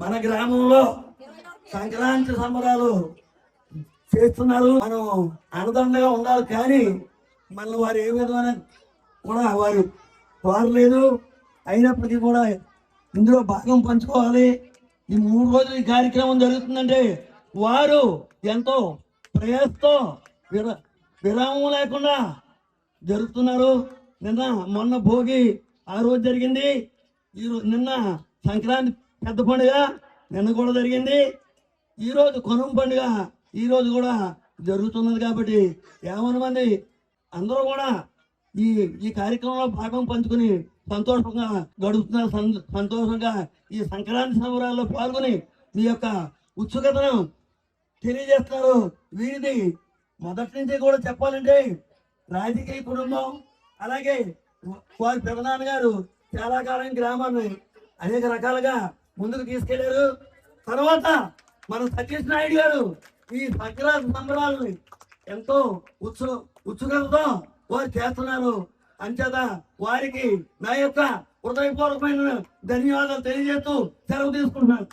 మన గ్రామంలో సంక్రాంతి సంబరాలు చేస్తున్నారు. మనం అనుదండగా ఉండాలి, కానీ మన వారు ఏ విధమైన కూడా వారు కోరలేదు. అయినప్పటికీ కూడా ఇందులో భాగం పంచుకోవాలి. ఈ 3 రోజులు ఈ కార్యక్రమం జరుగుతుందంటే వారు ఎంతో ప్రయాసతో విరామం లేకుండా జరుపుతున్నారు. మొన్న భోగి ఆ రోజు జరిగింది, నిన్న సంక్రాంతి పెద్ద పండుగ నిన్న కూడా జరిగింది, ఈరోజు కనుమ పండుగ ఈరోజు కూడా జరుగుతున్నది. కాబట్టి 50 మంది అందరూ కూడా ఈ కార్యక్రమంలో భాగం పంచుకుని సంతోషంగా గడుపుతున్నారు. సంతోషంగా ఈ సంక్రాంతి సంబరాల్లో పాల్గొని మీ యొక్క ఉత్సుకతను తెలియజేస్తున్నారు. వీరిది మొదటి నుంచి కూడా చెప్పాలంటే రాజకీయ కుటుంబం. అలాగే వారి పెదనాన్నగారు చాలా కాలం గ్రామాన్ని అనేక రకాలుగా ముందుకు తీసుకెళ్లారు. తర్వాత మన సతీష్ నాయుడు గారు ఈ సంక్రాంతి సంబరాలని ఎంతో ఉత్సుకతతో వారు చేస్తున్నారు. అంచేత వారికి నా యొక్క హృదయపూర్వకమైన ధన్యవాదాలు తెలియజేస్తూ సెలవు తీసుకుంటున్నాను.